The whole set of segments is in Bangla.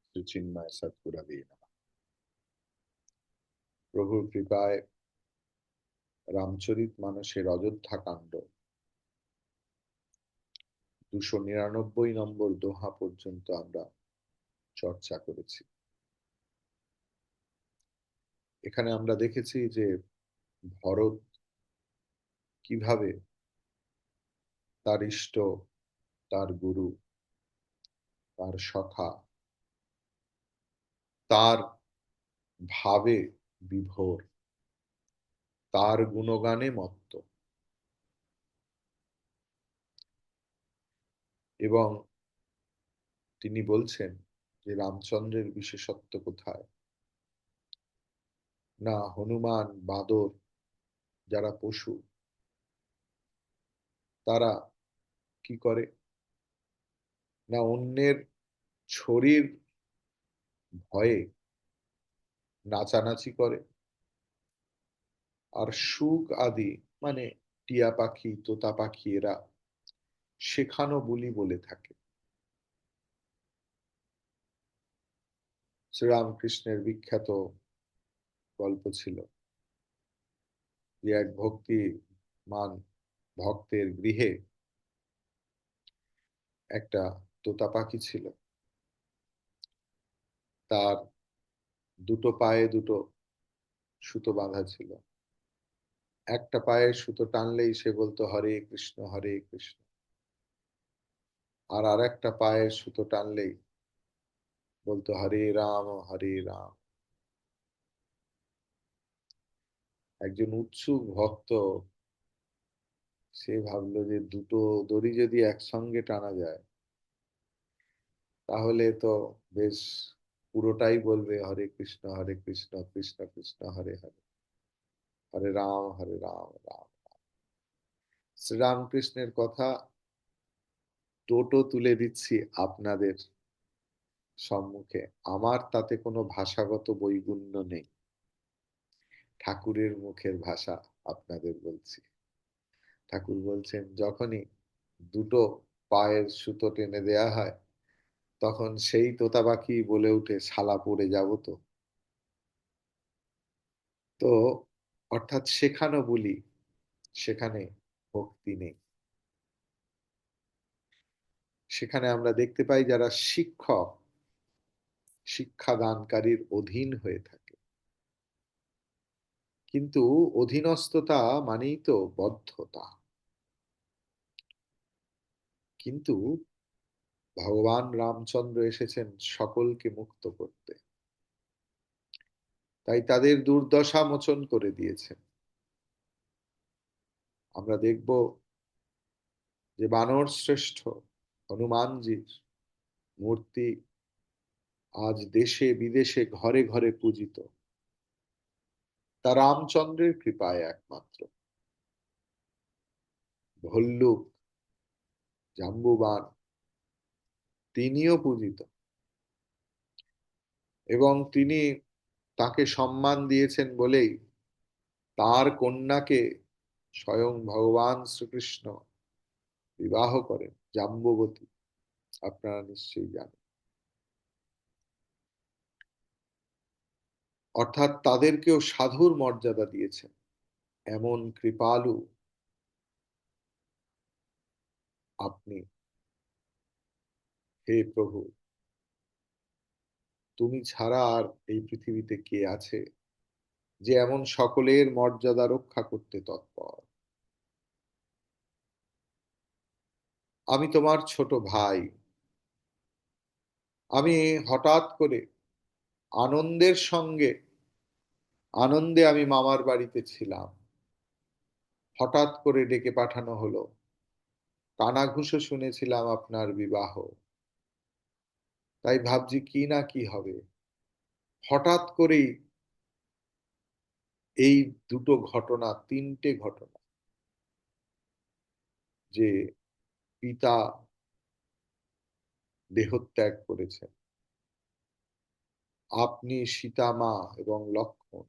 শ্রী চিন্ময় সদ্গুরবে নমঃ। প্রভুর কৃপায় রামচরিত মানসের অযোধ্যা কাণ্ড 299 দোহা পর্যন্ত আমরা চর্চা করেছি। এখানে আমরা দেখেছি যে ভরত কিভাবে তার ইষ্ট, তার গুরু, তার সখা, তার ভাবে বিভোর, তার গুণগানে মত্ত, এবং তিনি বলছেন যে রামচন্দ্রের বিশেষত্ব কোথায়। না হনুমান, বাদর, যারা পশু, তারা কি করে না অন্যের ছড়ির ভয়ে নাচানাচি করে, আর সুখ আদি মানে টিয়া পাখি, তোতা পাখি, এরা শেখানো বুলি বলে থাকে। শ্রীরামকৃষ্ণের বিখ্যাত গল্প ছিল যে এক ভক্তিমান ভক্তের গৃহে একটা তোতা পাখি ছিল। তার দুটো পায়ে দুটো সুতো বাঁধা ছিল। একটা পায়ের সুতো টানলেই সে বলতো হরে কৃষ্ণ হরে কৃষ্ণ, আর আরেকটা পায়ের সুতো টানলেই বলতো হরে রাম হরে রাম। একজন উৎসুক ভক্ত সে ভাবলো যে দুটো দড়ি যদি একসঙ্গে টানা যায় তাহলে তো বেশ পুরোটাই বলবে হরে কৃষ্ণ কৃষ্ণ কৃষ্ণ হরে হরে, হরে রাম হরে রাম রাম। শ্রীরামকৃষ্ণের কথা টোটো তুলে দিচ্ছি আপনাদের সম্মুখে, আমার তাতে কোনো ভাষাগত বৈগুণ্য নেই, ঠাকুরের মুখের ভাষা আপনাদের বলছি। ঠাকুর বলছেন যখনই দুটো পায়ের সুতো টেনে দেয়া হয় তখন সেই তোতা পাখি বলে উঠে শালা পড়ে যাব তো। তো অর্থাৎ শেখানো বলি, সেখানে ভক্তি নেই। সেখানে আমরা দেখতে পাই যারা শিক্ষক, শিক্ষাদানকারীর অধীন হয়ে থাকে, কিন্তু অধীনস্থতা মানেই তো বদ্ধতা। কিন্তু ভগবান রামচন্দ্র এসেছেন সকলকে মুক্ত করতে, তাই তাদের দুর্দশা মোচন করে দিয়েছেন। আমরা দেখব যে বানর শ্রেষ্ঠ হনুমানজির মূর্তি আজ দেশে বিদেশে ঘরে ঘরে পূজিত, তা রামচন্দ্রের কৃপায় একমাত্র। ভল্লুক, জাম্বুবান, তিনিও পূজিত, এবং তিনি তাকে সম্মান দিয়েছেন বলেই তার কন্যাকে স্বয়ং ভগবান শ্রীকৃষ্ণ বিবাহ করেন জাম্বুবতী, আপনারা নিশ্চয়ই জানেন। অর্থাৎ তাদেরকেও সাধুর মর্যাদা দিয়েছেন। এমন কৃপালু আপনি, হে প্রভু, তুমি ছাড়া আর এই পৃথিবীতে কে আছে যে এমন সকলের মর্যাদা রক্ষা করতে তৎপর। আমি তোমার ছোট ভাই, আমি হঠাৎ করে আনন্দের সঙ্গে, আনন্দে আমি মামার বাড়িতে ছিলাম, হঠাৎ করে ডেকে পাঠানো হলো, কানাঘুষো শুনেছিলাম আপনার বিবাহ, তাই ভাবছি কি না কি হবে। হঠাৎ করেই এই দুটো ঘটনা, তিনটে ঘটনা, যে পিতা দেহত্যাগ করেছেন, আপনি সীতামা এবং লক্ষ্মণ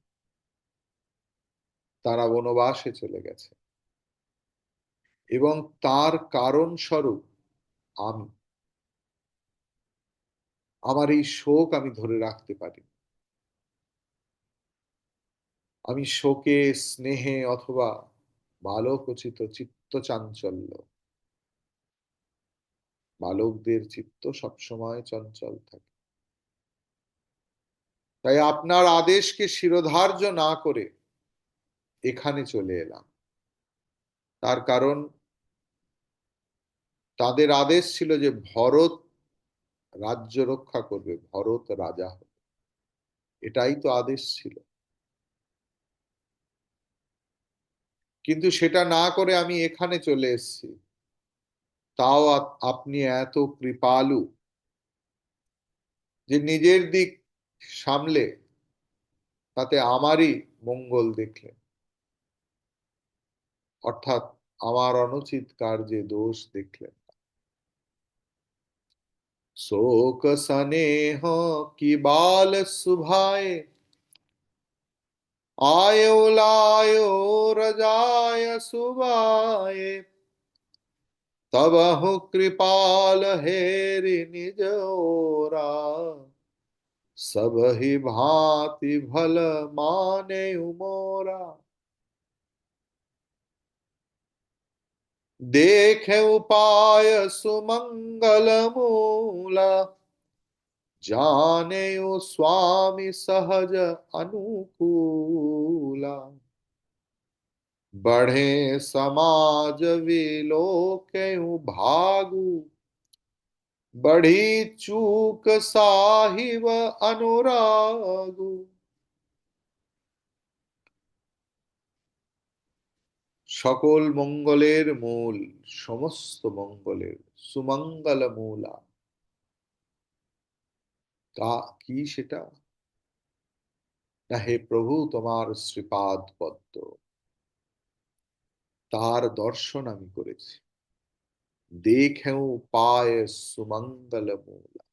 তারা বনবাসে চলে গেছে, এবং তার কারণ স্বরূপ আমি, আমার এই শোক আমি ধরে রাখতে পারি। আমি শোকে, স্নেহে অথবা বালকোচিত চিত্ত চাঞ্চল্য, বালকদের চিত্ত সবসময় চঞ্চল থাকে। তাই আপনার আদেশকে শিরোধার্য না করে এখানে চলে এলাম। তার কারণ তাদের আদেশ ছিল যে ভরত রাজ্য রক্ষা করবে, ভরত রাজা হবে, এটাই তো আদেশ ছিল। কিন্তু সেটা না করে আমি এখানে চলে এসেছি। তাও আপনি এত কৃপালু যে নিজের দিক সামলে তাতে আমারই মঙ্গল দেখলেন, অর্থাৎ আমার অনুচিত কার্যে দোষ দেখলেন। शोक सनेह की बाल सुभाए, आयो लायो रजाय सुभाए, तबहु कृपाल हेरि निज ओरा, सब ही भांति भल माने उमोरा। देखे उपाय सुमंगल मूला, जाने स्वामी सहज अनुकूला। बढ़े समाज विलोक भागु, बढ़ी चूक साहिब अनुरागु। সকল মঙ্গলের মূল, সমস্ত মঙ্গলের সুমঙ্গল মূলা, কি সেটা না, হে প্রভু তোমার শ্রীপাদ পদ্ম, তার দর্শন আমি করেছি। দেখেও পায় সুমঙ্গল মূলা,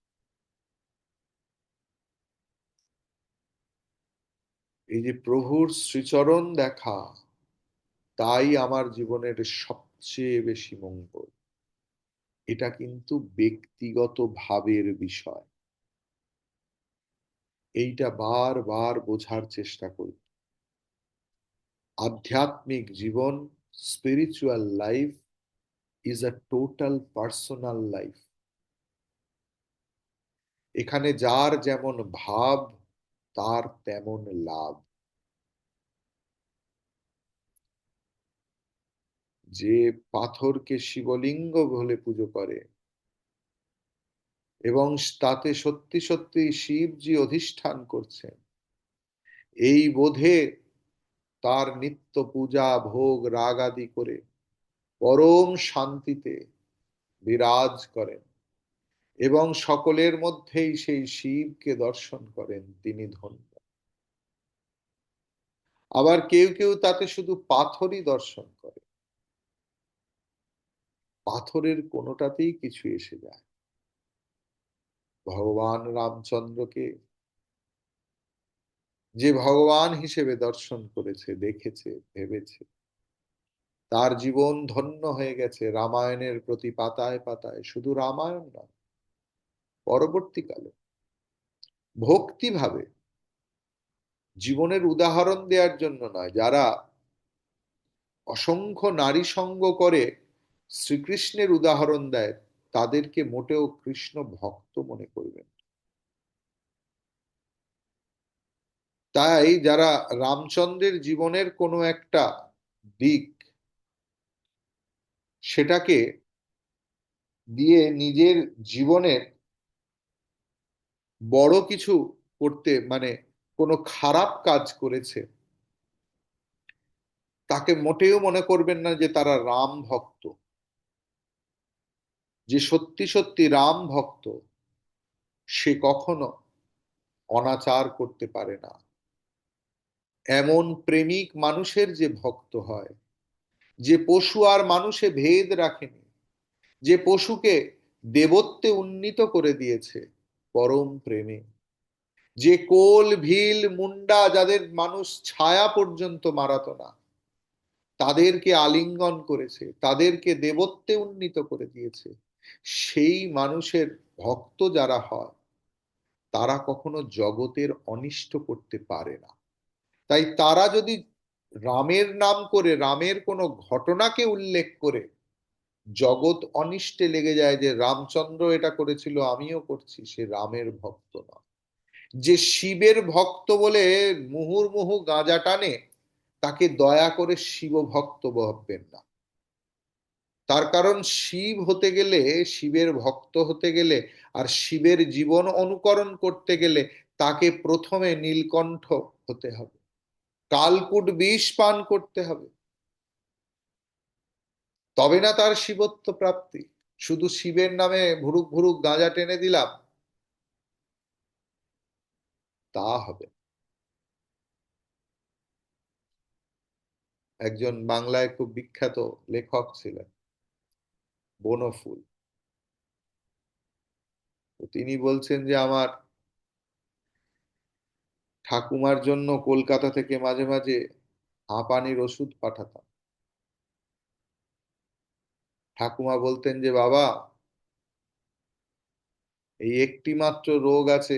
এই যে প্রভুর শ্রীচরণ দেখা, তাই আমার জীবনের সবচেয়ে বেশি মঙ্গল। এটা কিন্তু ব্যক্তিগত ভাবের বিষয়, এইটা বারবার বোঝার চেষ্টা করি। আধ্যাত্মিক জীবন, spiritual life is a total personal life. এখানে যার যেমন ভাব তার তেমন লাভ। যে পাথরকে শিবলিঙ্গ বলে পুজো করে এবং তাতে সত্যি সত্যি শিবজি অধিষ্ঠান করছেন, এই বোধে তার নিত্য পূজা ভোগ রাগ আদি করে পরম শান্তিতে বিরাজ করেন এবং সকলের মধ্যেই সেই শিবকে দর্শন করেন, তিনি ধন্য। আবার কেউ কেউ তাতে শুধু পাথরই দর্শন করে, পাথরের কোনোটাতেই কিছু এসে যায়। ভগবান রামচন্দ্রকে যে ভগবান হিসেবে দর্শন করেছে, দেখেছে, ভেবেছে, তার জীবন ধন্য হয়ে গেছে রামায়ণের প্রতি পাতায় পাতায়। শুধু রামায়ণ নয়, পরবর্তীকালে ভক্তিভাবে, জীবনের উদাহরণ দেওয়ার জন্য নয়, যারা অসংখ্য নারী সঙ্গ করে শ্রীকৃষ্ণের উদাহরণ দেয়, তাদেরকে মোটেও কৃষ্ণ ভক্ত মনে করবেন। তাই যারা রামচন্দ্রের জীবনের কোনো একটা দিক, সেটাকে দিয়ে নিজের জীবনের বড় কিছু করতে, মানে কোনো খারাপ কাজ করেছে, তাকে মোটেও মনে করবেন না যে তারা রাম ভক্ত। যে সত্যি সত্যি রাম ভক্ত, সে কখনো অনাচার করতে পারে না। এমন প্রেমিক মানুষের যে ভক্ত হয়, যে পশু আর মানুষে ভেদ রাখেনি, যে পশুকে দেবত্বে উন্নীত করে দিয়েছে পরম প্রেমে, যে কোল ভিল মুন্ডা যাদের মানুষ ছায়া পর্যন্ত মারাতো না, তাদেরকে আলিঙ্গন করেছে, তাদেরকে দেবত্বে উন্নীত করে দিয়েছে, সেই মানুষের ভক্ত যারা হয়, তারা কখনো জগতের অনিষ্ট করতে পারে না। তাই তারা যদি রামের নাম করে, রামের কোনো ঘটনাকে উল্লেখ করে জগৎ অনিষ্টে লেগে যায় যে রামচন্দ্র এটা করেছিল আমিও করছি, সে রামের ভক্ত না। যে শিবের ভক্ত বলে মুহুর্মুহু গাঁজা টানে, তাকে দয়া করে শিব ভক্ত ভাববেন না। তার কারণ শিব হতে গেলে, শিবের ভক্ত হতে গেলে, আর শিবের জীবন অনুকরণ করতে গেলে তাকে প্রথমে নীলকণ্ঠ হতে হবে, কালকুট বিষ পান করতে হবে, তবে না তার শিবত্ব প্রাপ্তি। শুধু শিবের নামে ভুরুক ভুরুক গাঁজা টেনে দিলাম, তা হবে। একজন বাংলায় খুব বিখ্যাত লেখক ছিলেন, বনফুল। তো তিনি বলছেন যে আমার ঠাকুমার জন্য কলকাতা থেকে মাঝে মাঝে হাঁপানির ওষুধ পাঠাতাম। ঠাকুমা বলতেন যে বাবা, এই একটি মাত্র রোগ আছে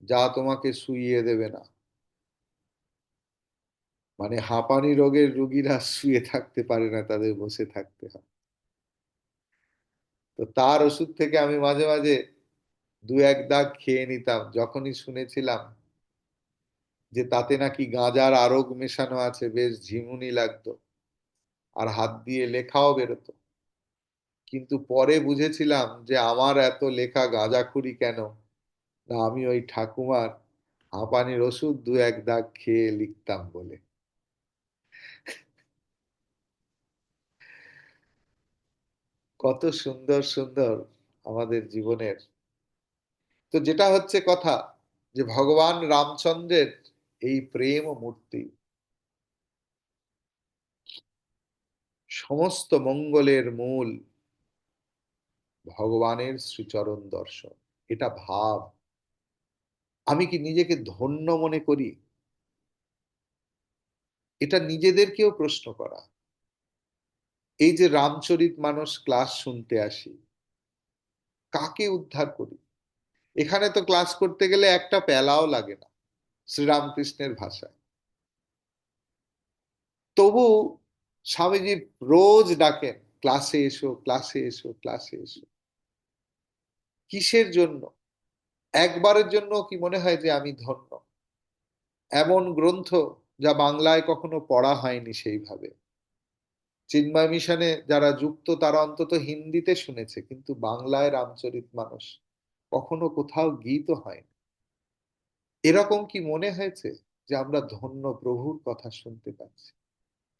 যা তোমাকে শুইয়ে দেবে না। মানে হাঁপানি রোগের রুগীরা শুয়ে থাকতে পারে না, তাদের বসে থাকতে হয়। তো তার ওষুধ থেকে আমি মাঝে মাঝে দু এক দাগ খেয়ে নিতাম, যখনই শুনেছিলাম যে তাতে নাকি গাঁজার আরোগ মেশানো আছে, বেশ ঝিমুনি লাগতো, আর হাত দিয়ে লেখাও বেরোতো। কিন্তু পরে বুঝেছিলাম যে আমার এত লেখা গাঁজাখুরি কেন, না আমি ওই ঠাকুমার হাঁপানির ওষুধ দু এক দাগ খেয়ে লিখতাম বলে। কত সুন্দর সুন্দর আমাদের জীবনের। তো যেটা হচ্ছে কথা, যে ভগবান রামচন্দ্রের এই প্রেম ও মূর্তি, সমস্ত মঙ্গলের মূল ভগবানের শ্রীচরণ দর্শন। এটা ভাব। আমি কি নিজেকে ধন্য মনে করি? এটা নিজেদেরকেও প্রশ্ন করা। এই যে রামচরিত মানস ক্লাস শুনতে আসি, কাকে উদ্ধার করি? এখানে তো ক্লাস করতে গেলে একটা প্যালাও লাগে না, শ্রীরামকৃষ্ণের ভাষায়। তবু স্বামীজি রোজ ডাকেন, ক্লাসে এসো, ক্লাসে এসো, ক্লাসে এসো। কিসের জন্য? একবারের জন্য কি মনে হয় যে আমি ধন্য? এমন গ্রন্থ যা বাংলায় কখনো পড়া হয়নি সেইভাবে। চিন্ময় মিশনে যারা যুক্ত তারা অন্তত হিন্দিতে শুনেছে, কিন্তু বাংলায় রামচরিতমানস কখনো কোথাও গীত হয়নি। এরকম কি মনে হয়েছে যে আমরা ধন্য, প্রভুর কথা শুনতে পাচ্ছি?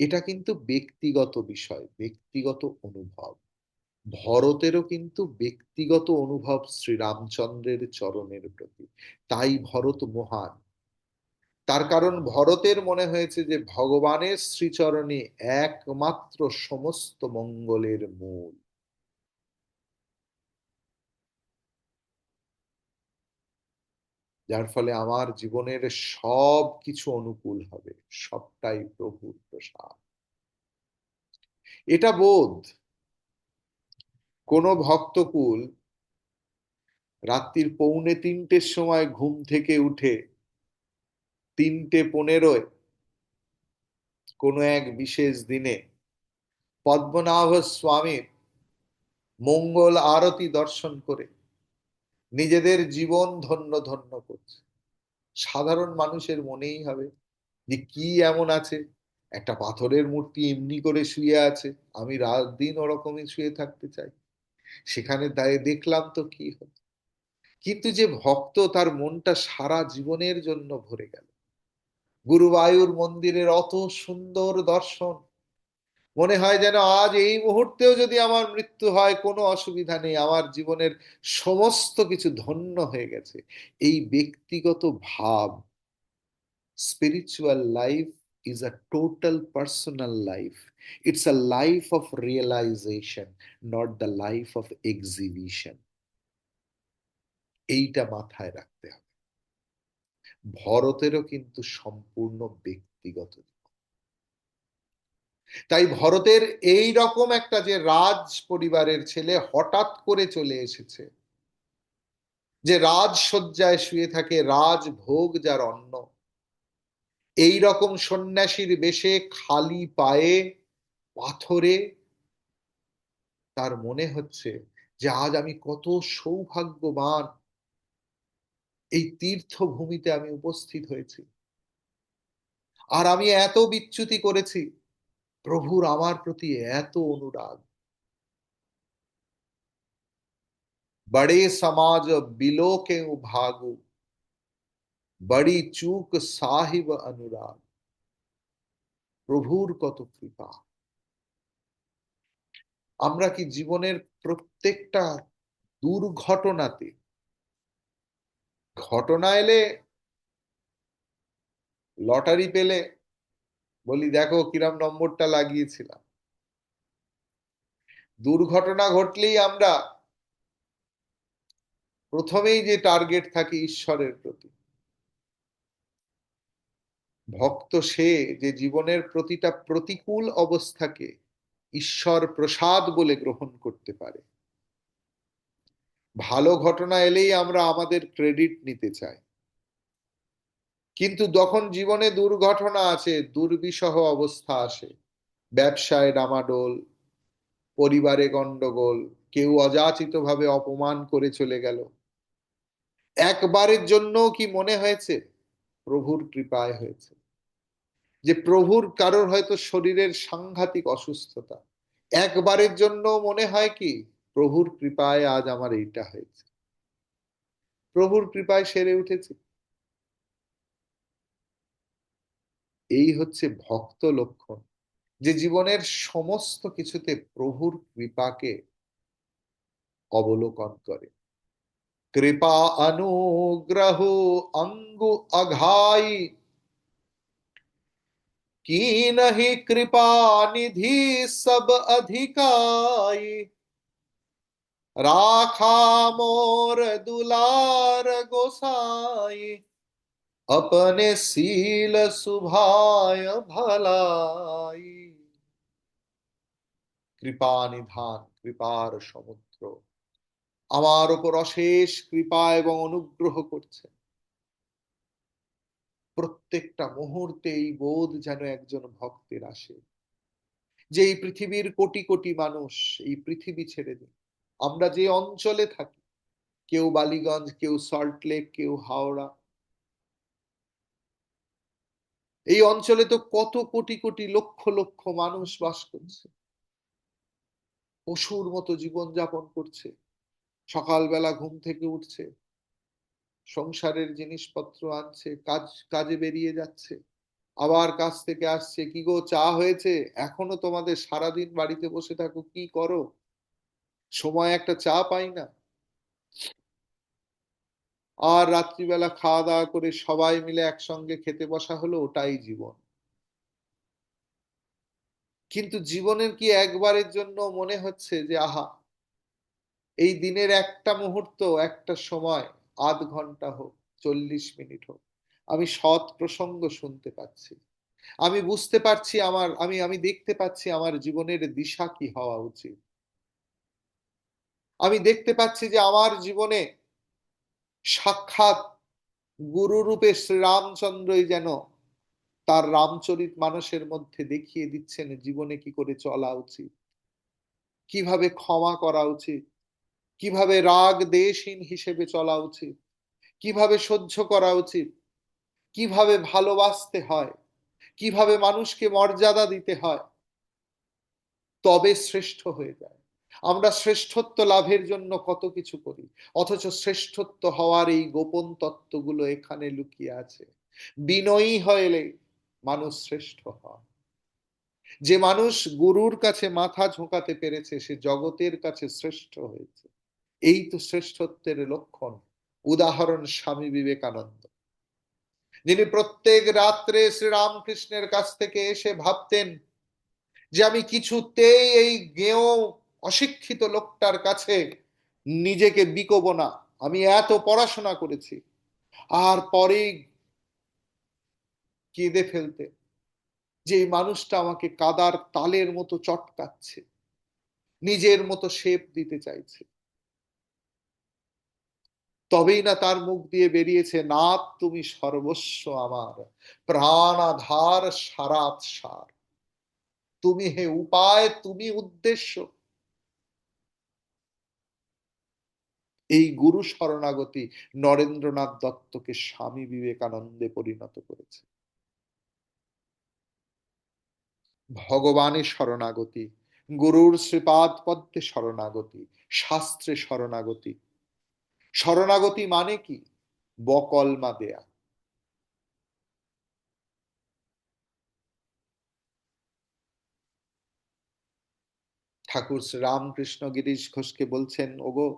এটা কিন্তু ব্যক্তিগত বিষয়, ব্যক্তিগত অনুভব। ভরতেরও কিন্তু ব্যক্তিগত অনুভব শ্রীরামচন্দ্রের চরণের প্রতি। তাই ভরত মহান। তার কারণ ভরতের মনে হয়েছে যে ভগবানের শ্রীচরণে একমাত্র সমস্ত মঙ্গলের মূল। যার ফলে আমার জীবনের সব কিছু অনুকূল হবে, সবটাই প্রভুর প্রসাদ। এটা বোধ। কোন ভক্তকুল রাত্রির 2:45 সময় ঘুম থেকে উঠে 3:15 কোনো এক বিশেষ দিনে পদ্মনাভ স্বামীর মঙ্গল আরতি দর্শন করে নিজেদের জীবন ধন্য ধন্য করছে। সাধারণ মানুষের মনেই হবে যে কি এমন আছে, একটা পাথরের মূর্তি এমনি করে শুয়ে আছে, আমি রাত দিন ওরকমই শুয়ে থাকতে চাই, সেখানে দাঁড়িয়ে দেখলাম তো কি হলো। কিন্তু যে ভক্ত, তার মনটা সারা জীবনের জন্য ভরে গেল। গুরুবায়ুর মন্দিরের অত সুন্দর দর্শন, মনে হয় যেন আজ এই মুহূর্তেও যদি আমার মৃত্যু হয় কোনো অসুবিধা নেই, আমার জীবনের সমস্ত কিছু ধন্য হয়ে গেছে। এই ব্যক্তিগত ভাব। Spiritual life is a total personal life. It's a life of realization, not the life of exhibition. এইটা মাথায় রাখতে হবে। ভরতেরও কিন্তু সম্পূর্ণ ব্যক্তিগত। তাই ভরতের এই রকম একটা যে রাজ পরিবারের ছেলে হঠাৎ করে চলে এসেছে, যে রাজশয্যায় শুয়ে থাকে, রাজভোগ যার অন্ন, এই রকম সন্ন্যাসীর বেশে খালি পায়ে পাথরে তার মনে হচ্ছে যে আজ আমি কত সৌভাগ্যবান, এই তীর্থভূমিতে আমি উপস্থিত হয়েছি, আর আমি এত বিচ্যুতি করেছি, প্রভুর আমার প্রতি এত অনুরাগ। বড়ে সমাজ বিলো के भागु, বড়ি চুক সাহিব অনুরাগ। প্রভুর কত কৃপা। আমরা কি জীবনের প্রত্যেকটা দুর্ঘটনাতে, ঘটনা এলে, লটারি পেলে বলি দেখো কিরাম নম্বরটা লাগিয়েছিলাম, দুর্ঘটনা ঘটলেই আমরা প্রথমেই যে টার্গেট থাকে ঈশ্বরের প্রতি। ভক্ত সে যে জীবনের প্রতিটা প্রতিকূল অবস্থাকে ঈশ্বর প্রসাদ বলে গ্রহণ করতে পারে। ভালো ঘটনা এলেই আমরা আমাদের ক্রেডিট নিতে চাই, কিন্তু যখন জীবনে দুর্ঘটনা আছে, দুর্বিষহ অবস্থা আসে, ব্যবসায় ডামাডোল, পরিবারে গন্ডগোল, কেউ অযাচিতভাবে অপমান করে চলে গেল, একবারের জন্য কি মনে হয়েছে প্রভুর কৃপায় হয়েছে? যে প্রভুর কারোর হয়তো শরীরের সাংঘাতিক অসুস্থতা, একবারের জন্য মনে হয় কি প্রভুর কৃপায় আজ আমার এইটা হয়েছে, প্রভুর কৃপায় সেরে উঠেছে? এই হচ্ছে ভক্ত লক্ষণ, যে জীবনের সমস্ত কিছুতে প্রভুর কৃপাকে অবলোকন করে। কৃপা অনুগ্রহ অঙ্গু अघाई, की नहीं कृपा निधि सब अधिकाई। राखा मोर दुलार गोसाई, अपने सील सुभाय भलाई। কৃপা নিধান, কৃপার সমুদ্র আমার উপর অশেষ কৃপা এবং অনুগ্রহ করছে। প্রত্যেকটা মুহূর্তে এই বোধ যেন একজন ভক্তের আসে যে এই পৃথিবীর কোটি কোটি মানুষ এই পৃথিবী ছেড়ে দিন, আমরা যে অঞ্চলে থাকি, কেউ বালিগঞ্জ, কেউ সল্টলেক, কেউ হাওড়া, এই অঞ্চলে তো কত কোটি কোটি লক্ষ লক্ষ মানুষ বাস করছে, পশুর মতো জীবন যাপন করছে, সকালবেলা ঘুম থেকে উঠছে, সংসারের জিনিসপত্র আনছে, কাজে বেরিয়ে যাচ্ছে, আবার কাজ থেকে আসছে, কি গো চা হয়েছে, এখনো তোমাদের সারাদিন বাড়িতে বসে থাকো, কি করো, সময় একটা চা পাই না, আর রাত্রিবেলা খাওয়া দাওয়া করে সবাই মিলে একসঙ্গে খেতে বসা হলো, ওটাই জীবন। কিন্তু জীবনের কি একবারের জন্য মনে হচ্ছে যে আহা, এই দিনের একটা মুহূর্ত, একটা সময়, আধ ঘন্টা হোক, 40 মিনিট হোক, আমি সৎ প্রসঙ্গ শুনতে পাচ্ছি, আমি বুঝতে পারছি, আমার আমি আমি দেখতে পাচ্ছি আমার জীবনের দিশা কি হওয়া উচিত, আমি দেখতে পাচ্ছি যে আমার জীবনে সাক্ষাৎ গুরুরূপে শ্রীরামচন্দ্রই যেন তার রামচরিত মানসের মধ্যে দেখিয়ে দিচ্ছেন জীবনে কি করে চলা উচিত, কিভাবে ক্ষমা করা উচিত, কিভাবে রাগ দেশহীন হিসেবে চলা উচিত, কিভাবে সহ্য করা উচিত, কিভাবে ভালোবাসতে হয়, কিভাবে মানুষকে মর্যাদা দিতে হয়, তবে শ্রেষ্ঠ হয়ে যায়। আমরা শ্রেষ্ঠত্ব লাভের জন্য কত কিছু করি, অথচ শ্রেষ্ঠত্ব হওয়ার এই গোপন তত্ত্বগুলো এখানে লুকিয়ে আছে। বিনয়ী হলে মানুষ শ্রেষ্ঠ হয়। যে মানুষ গুরুর কাছে মাথা ঝোঁকাতে পেরেছে সে জগতের কাছে শ্রেষ্ঠ হয়েছে। এই তো শ্রেষ্ঠত্বের লক্ষণ। উদাহরণ স্বামী বিবেকানন্দ, যিনি প্রত্যেক রাত্রে শ্রীরামকৃষ্ণের কাছ থেকে এসে ভাবতেন যে আমি কিছুতেই এই গেঁয়ো অশিক্ষিত লোকটার কাছে নিজেকে বিকোব না, আমি এত পড়াশোনা করেছি, আর পরেই কেঁদে ফেলতে যে এই মানুষটা আমাকে কাদার তালের মতো চটকাচ্ছে, নিজের মতো শেপ দিতে চাইছে। তবেই না তার মুখ দিয়ে বেরিয়েছে, নাথ তুমি সর্বস্ব আমার, প্রাণ আধার সারাত সার, তুমি হে উপায়, তুমি উদ্দেশ্য। এই গুরু শরণাগতি নরেন্দ্রনাথ দত্তকে স্বামী বিবেকানন্দে পরিণত করেছে। ভগবানের শরণাগতি, গুরুর শ্রীপাদ পদ্মে শরণাগতি, শাস্ত্রে শরণাগতি। শরণাগতি মানে কি? বকলমা দেয়া। ঠাকুর শ্রী রামকৃষ্ণ গিরিশ ঘোষকে বলছেন, ওগো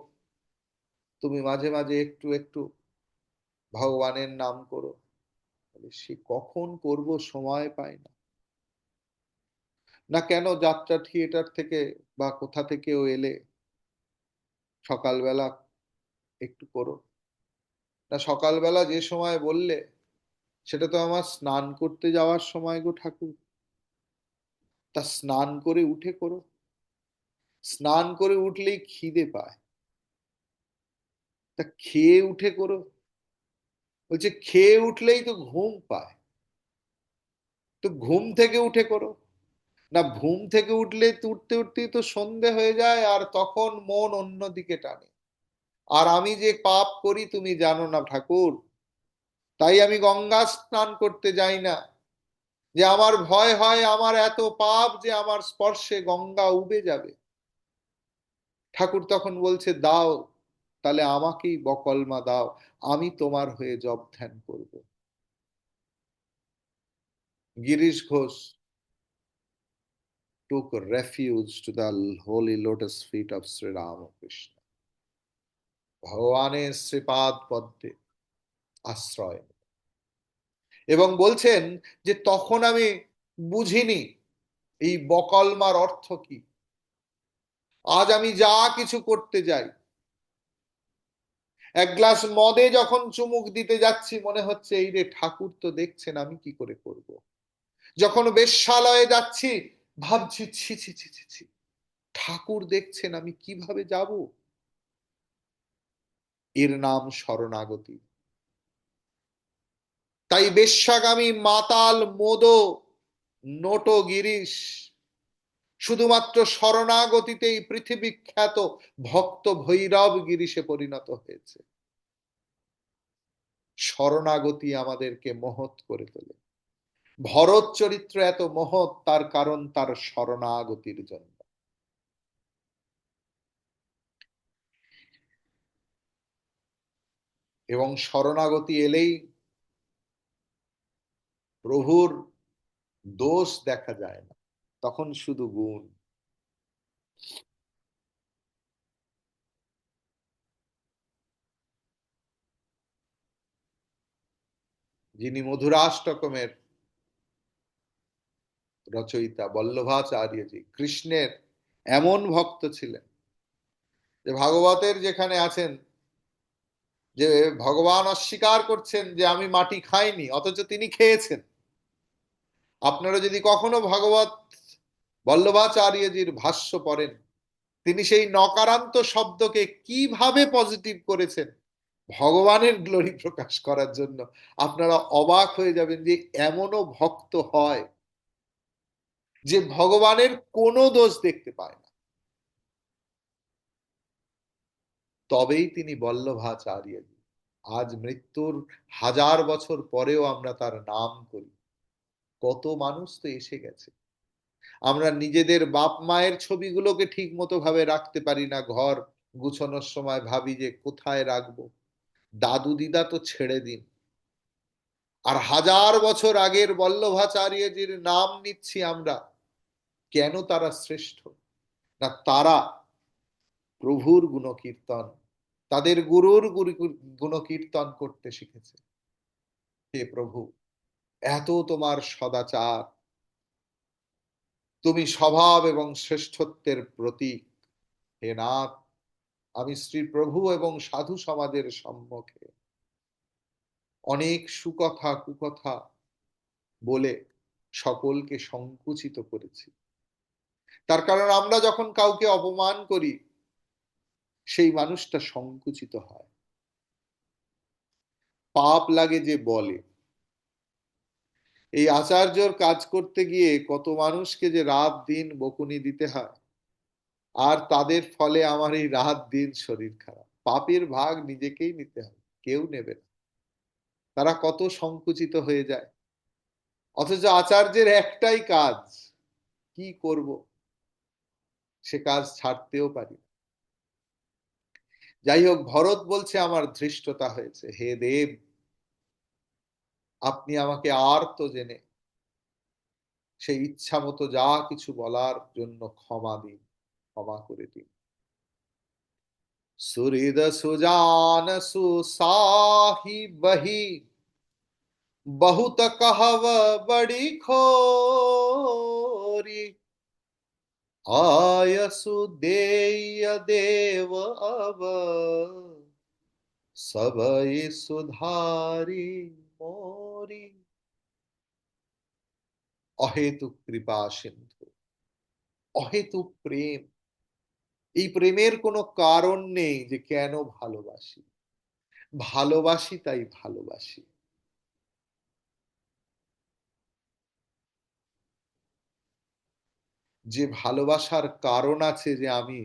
তুমি মাঝে মাঝে একটু একটু ভগবানের নাম করো। সে কখন করব, সময় পাই না। না কেন, যাত্রা থিয়েটার থেকে বা কোথা থেকেও এলে সকালবেলা একটু করো। না সকালবেলা যে সময় বললে, সেটা তো আমার স্নান করতে যাওয়ার সময় গো ঠাকুর। তা স্নান করে উঠে করো। স্নান করে উঠলেই খিদে পায়, তা খেয়ে উঠে করো। বলছে খেয়ে উঠলেই তো ঘুম পায়, তো ঘুম থেকে উঠে করো। না ঘুম থেকে উঠলে উঠতে উঠতেই তো সন্ধে হয়ে যায়, আর তখন মন অন্যদিকে টানে। আর আমি যে পাপ করি তুমি জানো না ঠাকুর, তাই আমি গঙ্গা স্নান করতে যাই না, যে আমার ভয় হয় আমার এত পাপ যে আমার স্পর্শে গঙ্গা উবে যাবে। ঠাকুর তখন বলছে, দাও তাহলে আমাকেই বকলমা দাও, আমি তোমার হয়ে জপ ধ্যান করব। Girish Ghosh took refuge to the holy lotus feet of Sri Ramakrishna, ভগবানের শ্রীপাদ পদ্মে আশ্রয়। এবং বলছেন যে তখন আমি বুঝিনি এই বকলমার অর্থ কি। আজ আমি যা কিছু করতে যাই, এক গ্লাস মদে যখন চুমুক দিতে যাচ্ছি, মনে হচ্ছে এই রে ঠাকুর তো দেখছেন, আমি কি করে করব। যখন বেশ্যালয়ে যাচ্ছি, ভাবছি ছি ছি ছি ছি ছি, ঠাকুর দেখছেন, আমি কিভাবে যাব। এর নাম শরণাগতি। তাই বেশ্যাগামী মাতাল মোদ নোট গিরিশ শুধুমাত্র শরণাগতিতেই পৃথিবী খ্যাত ভক্ত ভৈরব গিরিশে পরিণত হয়েছে। শরণাগতি আমাদেরকে মহৎ করে তোলে। ভরত চরিত্র এত মহৎ তার কারণ তার শরণাগতির জন্য। এবং শরণাগতি এলেই প্রভুর দোষ দেখা যায় না, তখন শুধু গুণ। যিনি মধুরাষ্টকমের রচয়িতা বল্লভাচার্যজি কৃষ্ণের এমন ভক্ত ছিলেন যে ভাগবতের যেখানে আছেন যে ভগবান অস্বীকার করছেন যে আমি মাটি খাইনি, অথচ তিনি খেয়েছেন। আপনারা যদি কখনো ভগবত বল্লভাচার্যজির ভাষ্য পড়েন, তিনি সেই নকারান্ত শব্দকে কিভাবে পজিটিভ করেছেন ভগবানের গ্লোরি প্রকাশ করার জন্য, আপনারা অবাক হয়ে যাবেন যে এমনও ভক্ত হয় যে ভগবানের কোনো দোষ দেখতে পায় না। তবেই তিনি বল্লভাচার্য। আজ মৃত্যুর 1000 বছর পরেও আমরা তার নাম করি। কত মানুষ তো এসে গেছে। আমরা নিজেদের বাপ মায়ের ছবিগুলোকে ঠিক মতো ভাবে রাখতে পারি না, ঘর গুছানোর সময় ভাবি যে কোথায় রাখবো। দাদু দিদা তো ছেড়ে দিন, আর 1000 বছর আগের বল্লভাচার্যজির নাম নিচ্ছি আমরা। কেন তারা শ্রেষ্ঠ? না তারা প্রভুর গুণকীর্তন, তাদের গুরুর গুণকীর্তন করতে শিখেছে। হে প্রভু, এত তোমার সদাচার, তুমি স্বভাব এবং শ্রেষ্ঠত্বের প্রতীক। হে নাথ, আমি শ্রী প্রভু এবং সাধু সমাজের সম্মুখে অনেক সুকথা কুকথা বলে সকলকে সংকুচিত করেছি। তার কারণ আমরা যখন কাউকে অপমান করি, সেই মানুষটা সংকুচিত হয়। পাপ লাগে যে বলে। এই আচার্যর কাজ করতে গিয়ে কত মানুষকে যে রাত দিন বকুনি দিতে হয়, আর তাদের ফলে আমার এই রাত দিন শরীর খারাপ। পাপের ভাগ নিজেকেই নিতে হবে, কেউ নেবে না। তারা কত সংকুচিত হয়ে যায়। অথচ আচার্যের একটাই কাজ, কি করব, সে কাজ ছাড়তেও পারি। যাই হোক, ভরত বলছে আমার ধৃষ্টতা হয়েছে, হে দেব, আপনি আমাকে আর তো জেনে সেই ইচ্ছা মতো যা কিছু বলার জন্য ক্ষমা দিন, ক্ষমা করে দিন। सुहृद सुजान सुसाही बही, बहुत कहव बड़ी खोरी, आयसु देय देव अब, सबई सुधारी मोरी। অহেতুক কৃপা সিন্ধু, অহেতুক প্রেম, এই প্রেমের কোনো কারণ নেই যে কেন ভালোবাসি। ভালোবাসি তাই ভালোবাসি। যে ভালোবাসার কারণ আছে, যে আমি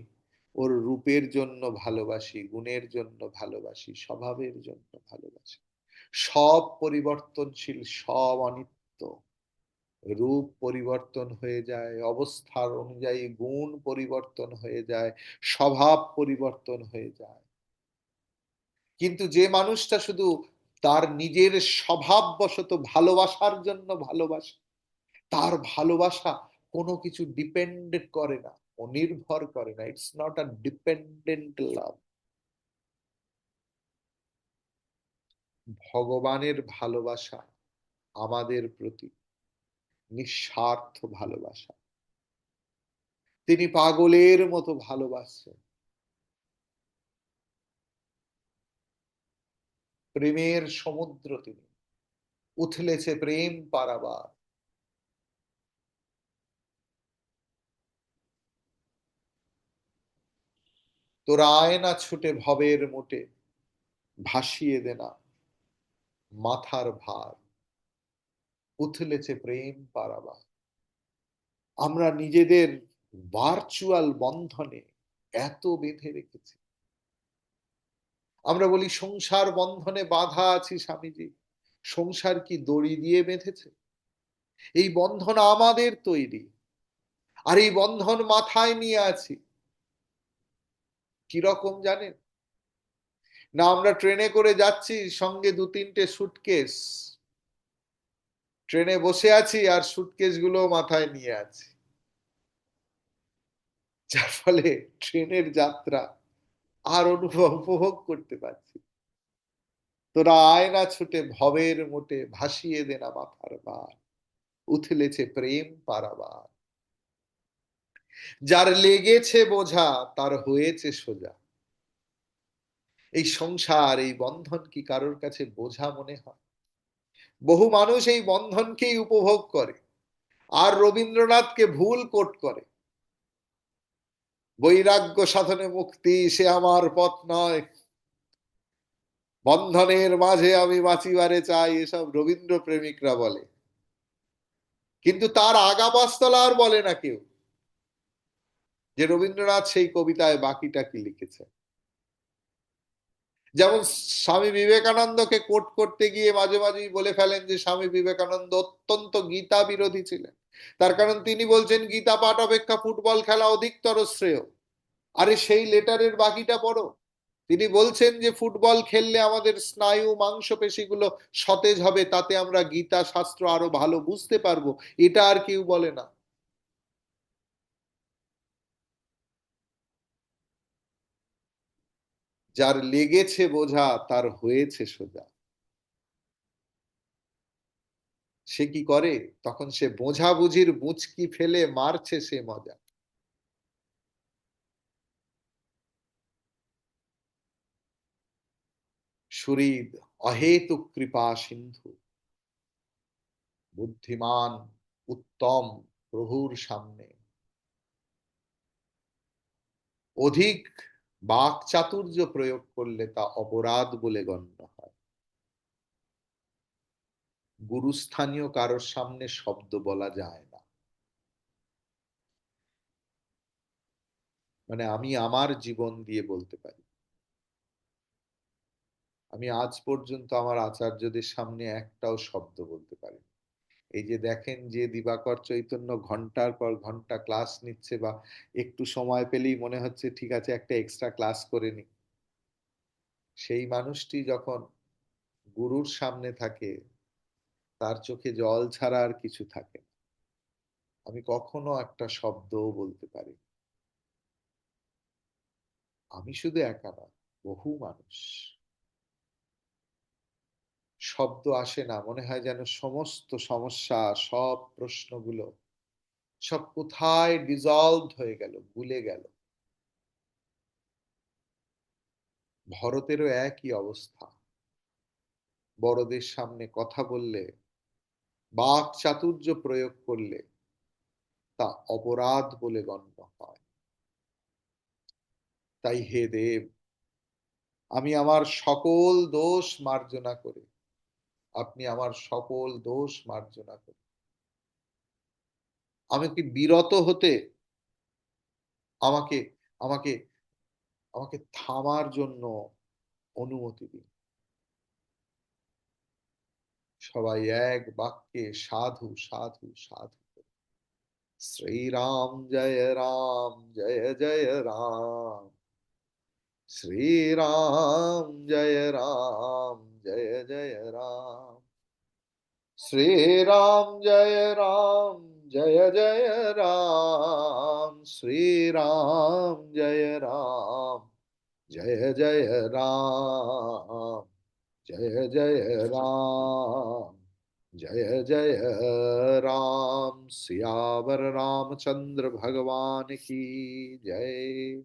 ওর রূপের জন্য ভালোবাসি, গুণের জন্য ভালোবাসি, স্বভাবের জন্য ভালোবাসি। সব পরিবর্তনশীল, সব অনিত্য। রূপ পরিবর্তন হয়ে যায়, অবস্থার অনুযায়ী গুণ পরিবর্তন হয়ে যায়, স্বভাব পরিবর্তন হয়ে যায়। কিন্তু যে মানুষটা শুধু তার নিজের স্বভাববশত ভালোবাসার জন্য ভালোবাসে, তার ভালোবাসা কোনো কিছু ডিপেন্ড করে না, ও নির্ভর করে না। ইটস নট আ ডিপেন্ডেন্ট লাভ। ভগবানের ভালোবাসা আমাদের প্রতি নিঃস্বার্থ ভালোবাসা। তিনি পাগলের মতো ভালোবাসছেন। প্রেমের সমুদ্র তিনি, উথলেছে প্রেম পারাবার। তোরা আয় না ছুটে ভবের মোটে, ভাসিয়ে দে না মাথার ভার, উথলেছে প্রেম পারাবার। আমরা নিজেদের ভার্চুয়াল বন্ধনে এত বেঁধে রেখেছি। আমরা বলি সংসার বন্ধনে বাধা আছি স্বামীজি। সংসার কি দড়ি দিয়ে বেঁধেছে? এই বন্ধন আমাদের তৈরি, আর এই বন্ধন মাথায় নিয়ে আছি। কিরকম জানেন? না, আমরা ট্রেনে করে যাচ্ছি, সঙ্গে দু তিনটে সুটকেস, ট্রেনে বসে আছি আর সুটকেস গুলো মাথায় নিয়ে আছি, যার ফলে ট্রেনের যাত্রা আর উপভোগ করতে পারছি। তোরা আয় না ছুটে ভবের মোটে, ভাসিয়ে দে না মাথার ভার, উথলেছে প্রেম পারাবার। যার লেগেছে বোঝা তার হয়েছে সোজা। এই সংসার, এই বন্ধন কি কারোর কাছে বোঝা মনে হয়? বহু মানুষ এই বন্ধনকেই উপভোগ করে, আর রবীন্দ্রনাথকে ভুল কোট করে, বৈরাগ্য সাধনে মুক্তি সে আমার পথ নয়, বন্ধনের মাঝে আমি বাঁচিবারে চাই, এসব রবীন্দ্র প্রেমিকরা বলে। কিন্তু তার আগা পাঁচতলা আর বলে না কেউ, যে রবীন্দ্রনাথ সেই কবিতায় বাকিটা কি লিখেছে। যেমন স্বামী বিবেকানন্দকে কোট করতে গিয়ে মাঝে মাঝেই বলে ফেলেন যে স্বামী বিবেকানন্দ অত্যন্ত গীতা বিরোধী ছিলেন। তার কারণ তিনি বলছেন গীতা পাঠ অপেক্ষা ফুটবল খেলা অধিকতর শ্রেয়। আরে সেই লেটারের বাকিটা পড়ো। তিনি বলছেন যে ফুটবল খেললে আমাদের স্নায়ু মাংসপেশিগুলো সতেজ হবে, তাতে আমরা গীতা শাস্ত্র আরো ভালো বুঝতে পারবো। এটা আর কেউ বলে না। যার লেগেছে বোঝা তার হয়েছে সোজা। সে কি করে? তখন সে বোঝাবুঝির বুচকি ফেলে মারছে সে মজা। সুহৃদ অহেতুক কৃপা সিন্ধু, বুদ্ধিমান উত্তম প্রভুর সামনে অধিক বাক চাতুর্য প্রয়োগ করলে তা অপরাধ বলে গণ্য হয়। গুরুস্থানীয় কারোর সামনে শব্দ বলা যায় না। মানে আমি আমার জীবন দিয়ে বলতে পারি। আমি আজ পর্যন্ত আমার আচার্যদের সামনে একটাও শব্দ বলতে পারি। এই যে দেখেন যে দিবাকর চৈতন্য ঘন্টার পর ঘন্টা ক্লাস নিচ্ছে, বা একটু সময় পেলেই মনে হচ্ছে ঠিক আছে একটা এক্সট্রা ক্লাস করে নি, সেই মানুষটি যখন গুরুর সামনে থাকে তার চোখে জল ছাড়া আর কিছু থাকে না। আমি কখনো একটা শব্দও বলতে পারি না। আমি শুধু একা না, বহু মানুষ। শব্দ আসে না, মনে হয় যেন সমস্ত সমস্যা, সব প্রশ্নগুলো সব কোথায় ডিজলভড হয়ে গেল, গুলে গেল। ভরতেরও একই অবস্থা। বড়দের সামনে কথা বললে, বাক চাতুর্য প্রয়োগ করলে তা অপরাধ বলে গণ্য হয়। তাই হে দেব, আমি আমার সকল দোষ মার্জনা করে, আপনি আমার সকল দোষ মার্জনা করে আমাকে বিরত হতে, আমাকে আমাকে আমাকে থামার জন্য অনুমতি দিন। সবাই এক বাক্যে সাধু সাধু সাধু। শ্রীরাম জয় রাম, জয় জয় রাম। শ্রীরাম জয় রাম, জয় জয় রাম। শ্রীরাম জয় রাম, জয় জয় রাম। শ্রীরাম জয় রাম, জয় জয় রাম। জয় জয় রাম, जय जय राम। सियावर रामचंद्र भगवान की जय।